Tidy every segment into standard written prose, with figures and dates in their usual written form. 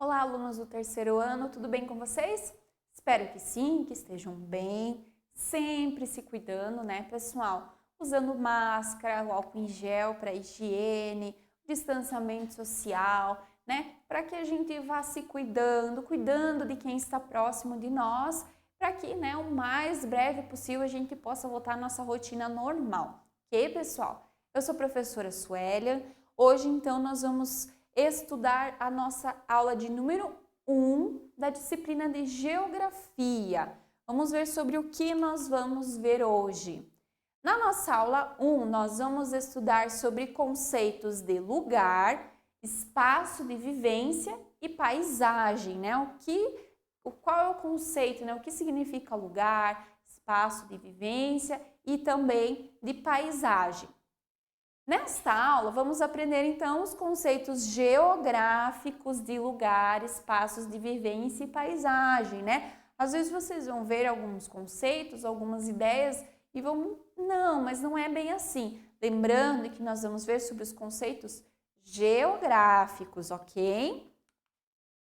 Olá, alunos do terceiro ano, tudo bem com vocês? Espero que sim, que estejam bem, sempre se cuidando, né, pessoal? Usando máscara, o álcool em gel para higiene, distanciamento social, né? Para que a gente vá se cuidando de quem está próximo de nós, para que, né, o mais breve possível a gente possa voltar à nossa rotina normal. Ok, pessoal? Eu sou a professora Suélia. Hoje, então, nós vamos estudar a nossa aula de número 1 da disciplina de Geografia. Vamos ver sobre o que nós vamos ver hoje. Na nossa aula 1, nós vamos estudar sobre conceitos de lugar, espaço de vivência e paisagem, né? Qual é o conceito, né? O que significa lugar, espaço de vivência e também de paisagem. Nesta aula, vamos aprender então os conceitos geográficos de lugar, espaços de vivência e paisagem, né? Às vezes vocês vão ver alguns conceitos, algumas ideias e vão, não, mas não é bem assim. Lembrando que nós vamos ver sobre os conceitos geográficos, ok?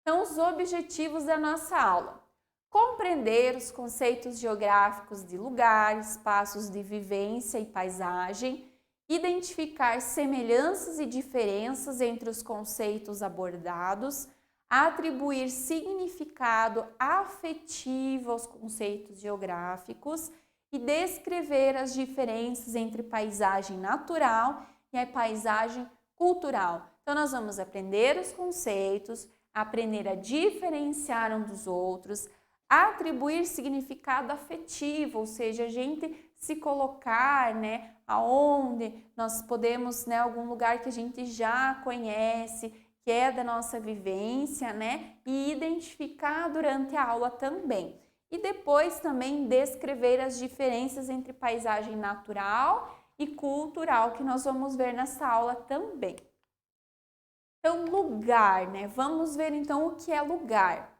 Então, os objetivos da nossa aula. Compreender os conceitos geográficos de lugar, espaços de vivência e paisagem, identificar semelhanças e diferenças entre os conceitos abordados, atribuir significado afetivo aos conceitos geográficos e descrever as diferenças entre paisagem natural e a paisagem cultural. Então, nós vamos aprender os conceitos, aprender a diferenciar um dos outros, atribuir significado afetivo, ou seja, a gente se colocar, né, aonde nós podemos, né, algum lugar que a gente já conhece, que é da nossa vivência, né, e identificar durante a aula também. E depois também descrever as diferenças entre paisagem natural e cultural, que nós vamos ver nessa aula também. Então, lugar, né? Vamos ver então o que é lugar.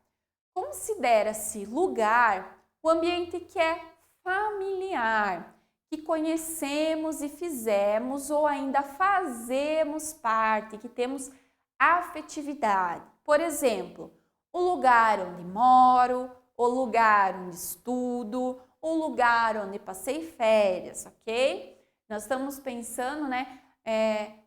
Considera-se lugar o ambiente que é familiar, que conhecemos e fizemos ou ainda fazemos parte, que temos afetividade. Por exemplo, o lugar onde moro, o lugar onde estudo, o lugar onde passei férias, ok? Nós estamos pensando, né?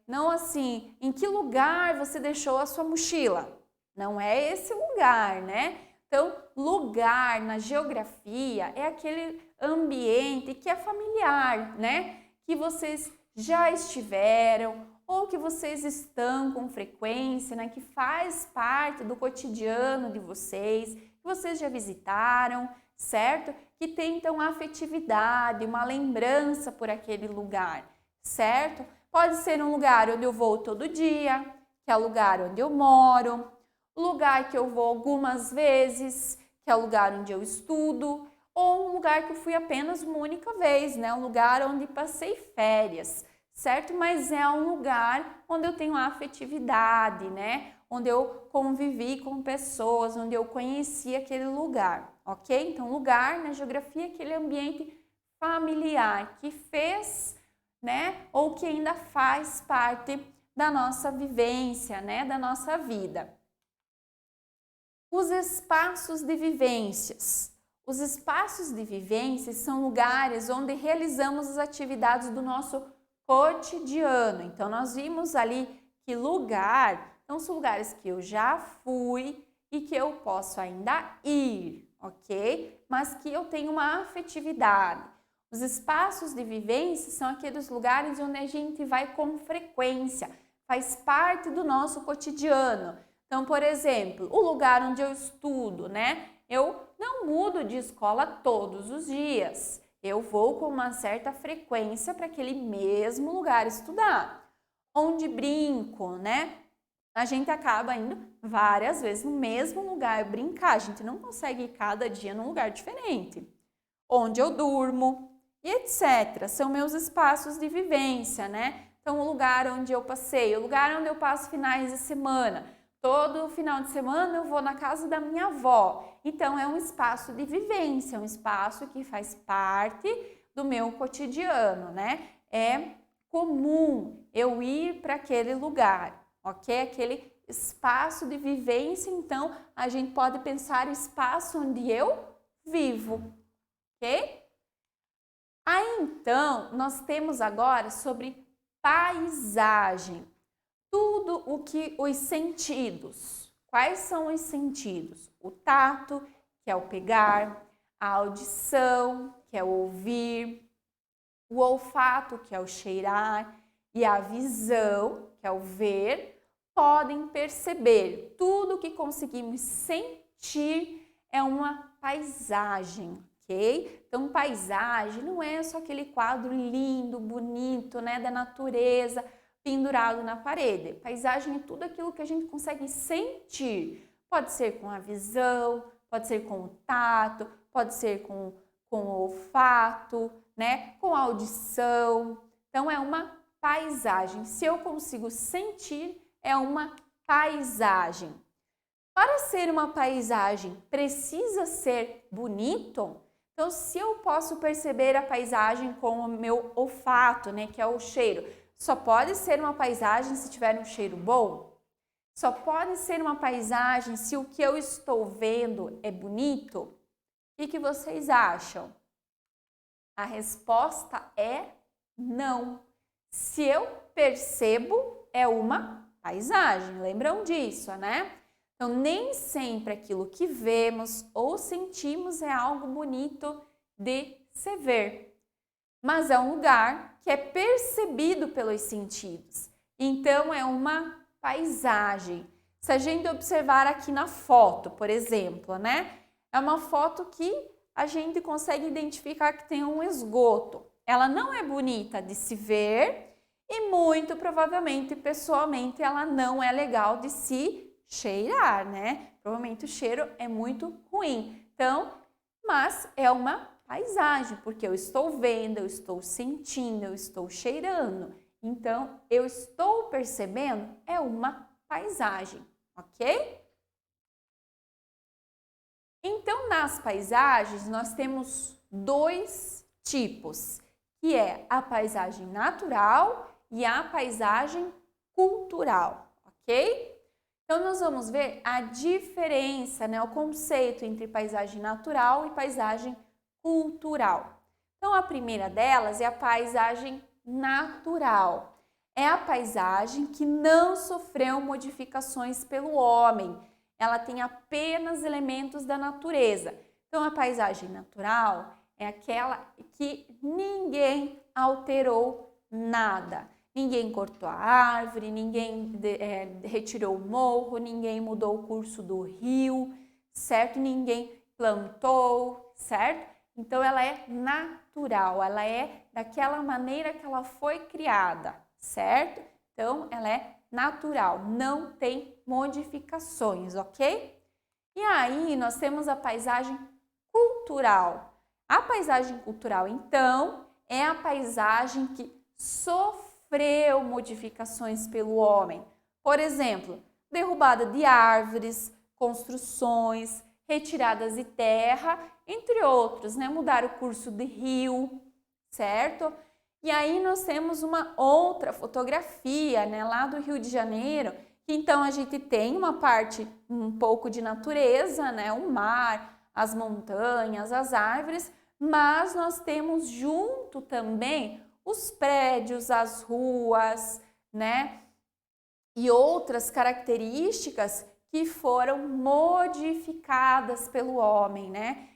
Não assim, em que lugar você deixou a sua mochila? Não é esse lugar, né? Então, lugar na geografia é aquele ambiente que é familiar, né? Que vocês já estiveram ou que vocês estão com frequência, né? Que faz parte do cotidiano de vocês, que vocês já visitaram, certo? Que tem então afetividade, uma lembrança por aquele lugar, certo? Pode ser um lugar onde eu vou todo dia, que é o lugar onde eu moro, o lugar que eu vou algumas vezes, que é o lugar onde eu estudo, ou um lugar que eu fui apenas uma única vez, né? Um lugar onde passei férias, certo? Mas é um lugar onde eu tenho afetividade, né? Onde eu convivi com pessoas, onde eu conheci aquele lugar, ok? Então, lugar na geografia é aquele ambiente familiar que fez, né? Ou que ainda faz parte da nossa vivência, né? Da nossa vida. Os espaços de vivências. Os espaços de vivências são lugares onde realizamos as atividades do nosso cotidiano. Então, nós vimos ali que lugar, então são lugares que eu já fui e que eu posso ainda ir, ok? Mas que eu tenho uma afetividade. Os espaços de vivência são aqueles lugares onde a gente vai com frequência, faz parte do nosso cotidiano. Então, por exemplo, o lugar onde eu estudo, né? Eu não mudo de escola todos os dias. Eu vou com uma certa frequência para aquele mesmo lugar estudar. Onde brinco, né? A gente acaba indo várias vezes no mesmo lugar brincar. A gente não consegue ir cada dia num lugar diferente. Onde eu durmo e etc. São meus espaços de vivência, né? Então, o lugar onde eu passei, o lugar onde eu passo finais de semana. Todo final de semana eu vou na casa da minha avó. Então, é um espaço de vivência, um espaço que faz parte do meu cotidiano, né? É comum eu ir para aquele lugar, ok? Aquele espaço de vivência, então a gente pode pensar o espaço onde eu vivo, ok? Aí então, nós temos agora sobre paisagem. Tudo o que os sentidos. Quais são os sentidos? O tato, que é o pegar, a audição, que é o ouvir, o olfato, que é o cheirar, e a visão, que é o ver, podem perceber. Tudo que conseguimos sentir é uma paisagem, ok? Então, paisagem não é só aquele quadro lindo, bonito, né, da natureza, pendurado na parede. Paisagem é tudo aquilo que a gente consegue sentir. Pode ser com a visão, pode ser com o tato, pode ser com o olfato, né? Com a audição. Então, é uma paisagem. Se eu consigo sentir, é uma paisagem. Para ser uma paisagem, precisa ser bonito? Então, se eu posso perceber a paisagem com o meu olfato, né, que é o cheiro, só pode ser uma paisagem se tiver um cheiro bom? Só pode ser uma paisagem se o que eu estou vendo é bonito? O que vocês acham? A resposta é não. Se eu percebo, é uma paisagem. Lembram disso, né? Então, nem sempre aquilo que vemos ou sentimos é algo bonito de se ver, mas é um lugar que é percebido pelos sentidos. Então, é uma paisagem. Se a gente observar aqui na foto, por exemplo, né? É uma foto que a gente consegue identificar que tem um esgoto. Ela não é bonita de se ver e muito provavelmente, pessoalmente, ela não é legal de se cheirar, né? Provavelmente o cheiro é muito ruim. Então, mas é uma paisagem, porque eu estou vendo, eu estou sentindo, eu estou cheirando. Então, eu estou percebendo, é uma paisagem, ok? Então, nas paisagens, nós temos dois tipos, que é a paisagem natural e a paisagem cultural, ok? Então, nós vamos ver a diferença, né, o conceito entre paisagem natural e paisagem cultural. Então, a primeira delas é a paisagem natural. É a paisagem que não sofreu modificações pelo homem. Ela tem apenas elementos da natureza. Então, a paisagem natural é aquela que ninguém alterou nada. Ninguém cortou a árvore, ninguém retirou o morro, ninguém mudou o curso do rio, certo? Ninguém plantou, certo? Então, ela é natural, ela é daquela maneira que ela foi criada, certo? Então, ela é natural, não tem modificações, ok? E aí, nós temos a paisagem cultural. A paisagem cultural, então, é a paisagem que sofreu modificações pelo homem. Por exemplo, derrubada de árvores, construções, retiradas de terra, entre outros, né? Mudar o curso de rio, certo? E aí nós temos uma outra fotografia, né, lá do Rio de Janeiro, que então a gente tem uma parte um pouco de natureza, né, o mar, as montanhas, as árvores, mas nós temos junto também os prédios, as ruas, né, e outras características que foram modificadas pelo homem, né?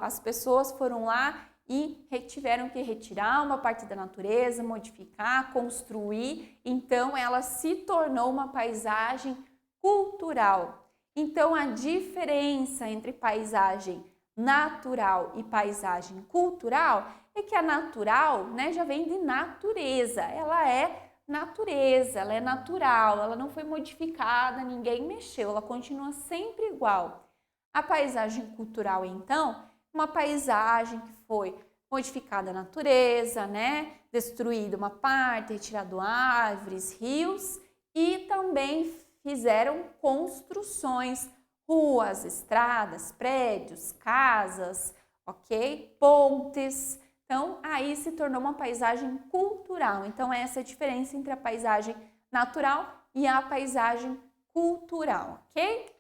As pessoas foram lá e tiveram que retirar uma parte da natureza, modificar, construir, então ela se tornou uma paisagem cultural. Então a diferença entre paisagem natural e paisagem cultural é que a natural, né, já vem de natureza, ela é natureza, ela é natural, ela não foi modificada, ninguém mexeu, ela continua sempre igual. A paisagem cultural, então, uma paisagem que foi modificada a natureza, né? Destruída uma parte, retirado árvores, rios e também fizeram construções, ruas, estradas, prédios, casas, ok? Pontes. Então, aí se tornou uma paisagem cultural. Então, essa é a diferença entre a paisagem natural e a paisagem cultural, ok?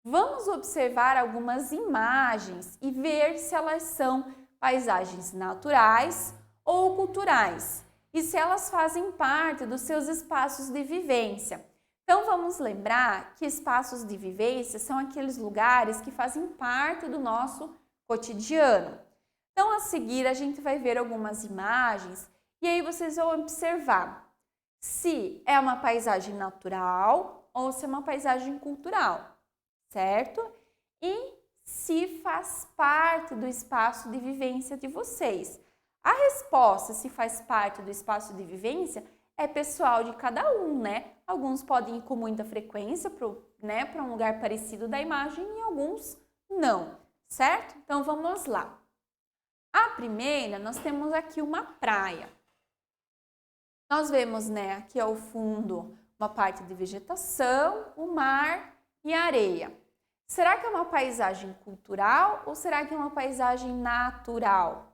Vamos observar algumas imagens e ver se elas são paisagens naturais ou culturais e se elas fazem parte dos seus espaços de vivência. Então, vamos lembrar que espaços de vivência são aqueles lugares que fazem parte do nosso cotidiano. Então, a seguir, a gente vai ver algumas imagens e aí vocês vão observar se é uma paisagem natural ou se é uma paisagem cultural, certo? E se faz parte do espaço de vivência de vocês. A resposta, se faz parte do espaço de vivência, é pessoal de cada um, né? Alguns podem ir com muita frequência para um lugar parecido da imagem e alguns não, certo? Então, vamos lá. A primeira, nós temos aqui uma praia. Nós vemos, né, aqui ao fundo, uma parte de vegetação, o mar e a areia. Será que é uma paisagem cultural ou será que é uma paisagem natural?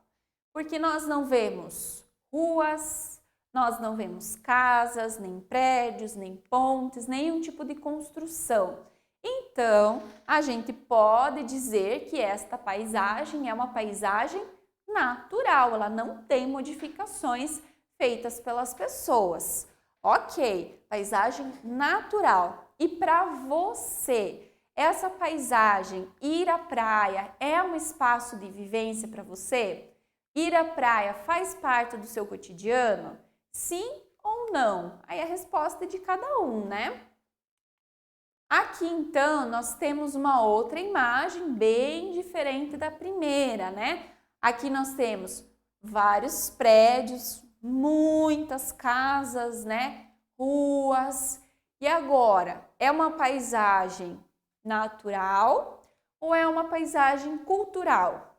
Porque nós não vemos ruas, nós não vemos casas, nem prédios, nem pontes, nenhum tipo de construção. Então, a gente pode dizer que esta paisagem é uma paisagem natural, ela não tem modificações feitas pelas pessoas. Ok, paisagem natural. E para você, essa paisagem, ir à praia, é um espaço de vivência para você? Ir à praia faz parte do seu cotidiano? Sim ou não? Aí a resposta é de cada um, né? Aqui, então, nós temos uma outra imagem bem diferente da primeira, né? Aqui nós temos vários prédios, muitas casas, né? Ruas. E agora, é uma paisagem natural ou é uma paisagem cultural?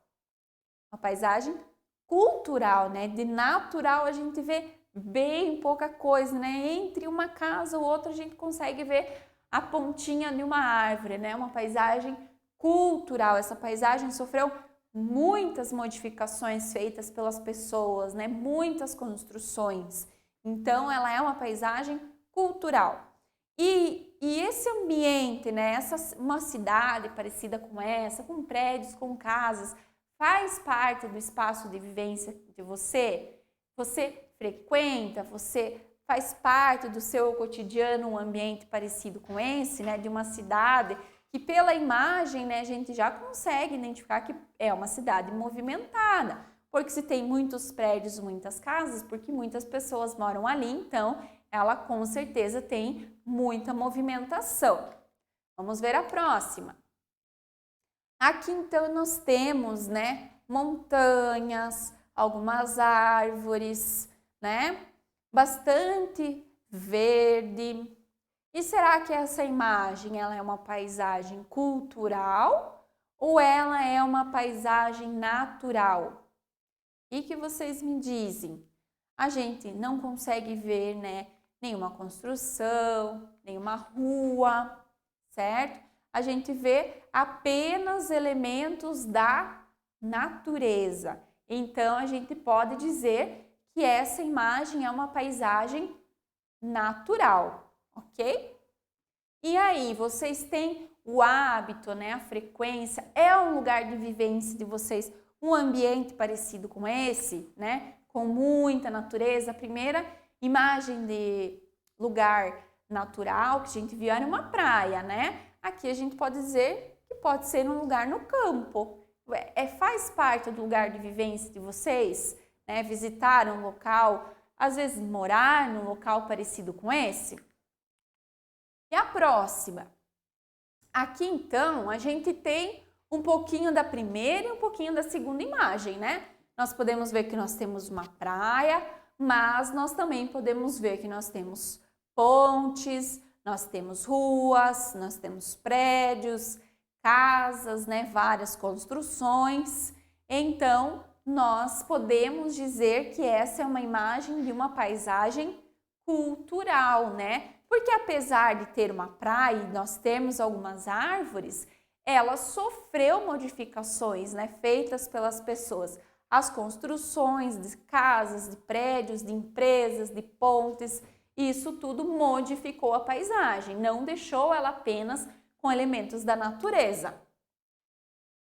Uma paisagem cultural, né? De natural a gente vê bem pouca coisa, né? Entre uma casa ou outra a gente consegue ver a pontinha de uma árvore, né? Uma paisagem cultural. Essa paisagem sofreu muitas modificações feitas pelas pessoas, né? Muitas construções. Então, ela é uma paisagem cultural. E esse ambiente, né? Uma cidade parecida com essa, com prédios, com casas, faz parte do espaço de vivência de você? Você frequenta, você faz parte do seu cotidiano um ambiente parecido com esse, né? De uma cidade que pela imagem, né, a gente já consegue identificar que é uma cidade movimentada, porque se tem muitos prédios, muitas casas, porque muitas pessoas moram ali, então ela com certeza tem muita movimentação. Vamos ver a próxima. Aqui então nós temos, né, montanhas, algumas árvores, né, bastante verde. E será que essa imagem ela é uma paisagem cultural ou ela é uma paisagem natural? E que vocês me dizem? A gente não consegue ver, né, nenhuma construção, nenhuma rua, certo? A gente vê apenas elementos da natureza. Então, a gente pode dizer que essa imagem é uma paisagem natural, ok? E aí, vocês têm o hábito, né, a frequência, é um lugar de vivência de vocês, um ambiente parecido com esse, né, com muita natureza? A primeira imagem de lugar natural que a gente viu era uma praia, né? Aqui a gente pode dizer que pode ser um lugar no campo. Faz parte do lugar de vivência de vocês, né? Visitar um local, às vezes morar num local parecido com esse. E a próxima? Aqui então a gente tem um pouquinho da primeira e um pouquinho da segunda imagem, né? Nós podemos ver que nós temos uma praia, mas nós também podemos ver que nós temos pontes, nós temos ruas, nós temos prédios, casas, né? Várias construções. Então, nós podemos dizer que essa é uma imagem de uma paisagem cultural, né? Porque apesar de ter uma praia e nós termos algumas árvores, ela sofreu modificações, né, feitas pelas pessoas. As construções de casas, de prédios, de empresas, de pontes. isso tudo modificou a paisagem, não deixou ela apenas com elementos da natureza.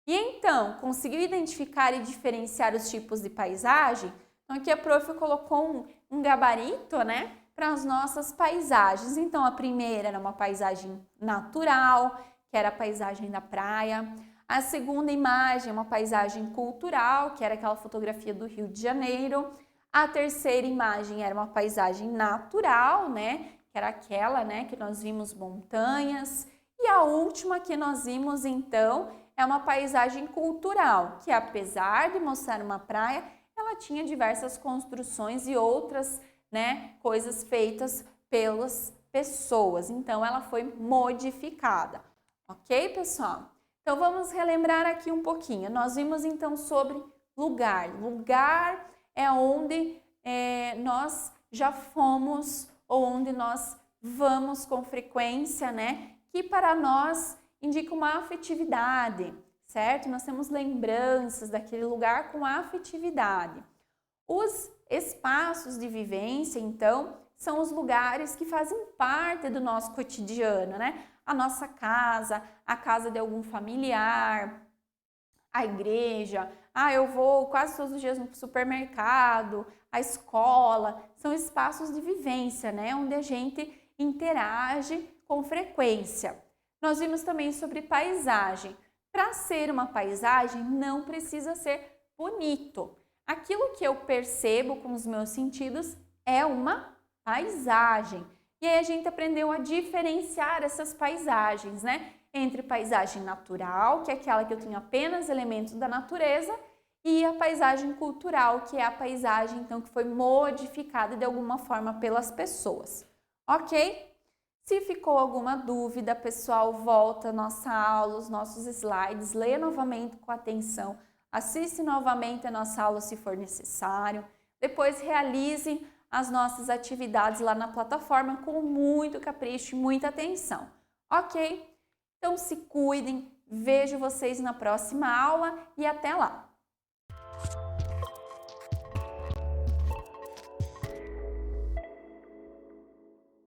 E então, conseguiu identificar e diferenciar os tipos de paisagem? Então, aqui a prof colocou um gabarito, né, para as nossas paisagens. Então, a primeira era uma paisagem natural, que era a paisagem da praia. A segunda imagem é uma paisagem cultural, que era aquela fotografia do Rio de Janeiro. A terceira imagem era uma paisagem natural, né, que era aquela, né, que nós vimos montanhas. E a última que nós vimos, então, é uma paisagem cultural, que apesar de mostrar uma praia, ela tinha diversas construções e outras, né, coisas feitas pelas pessoas. Então, ela foi modificada. Ok, pessoal? Então, vamos relembrar aqui um pouquinho. Nós vimos, então, sobre lugar. Lugar é onde nós já fomos ou onde nós vamos com frequência, né? Que para nós indica uma afetividade, certo? Nós temos lembranças daquele lugar com afetividade. Os espaços de vivência, então, são os lugares que fazem parte do nosso cotidiano, né? A nossa casa, a casa de algum familiar, a igreja, eu vou quase todos os dias no supermercado, a escola, são espaços de vivência, né? Onde a gente interage com frequência. Nós vimos também sobre paisagem. Para ser uma paisagem, não precisa ser bonito. Aquilo que eu percebo com os meus sentidos é uma paisagem. E aí a gente aprendeu a diferenciar essas paisagens, né? Entre paisagem natural, que é aquela que eu tenho apenas elementos da natureza, e a paisagem cultural, que é a paisagem, então, que foi modificada de alguma forma pelas pessoas. Ok? Se ficou alguma dúvida, pessoal, volta a nossa aula, os nossos slides, lê novamente com atenção, assiste novamente a nossa aula se for necessário, depois realize as nossas atividades lá na plataforma com muito capricho e muita atenção, ok? Então se cuidem, vejo vocês na próxima aula e até lá!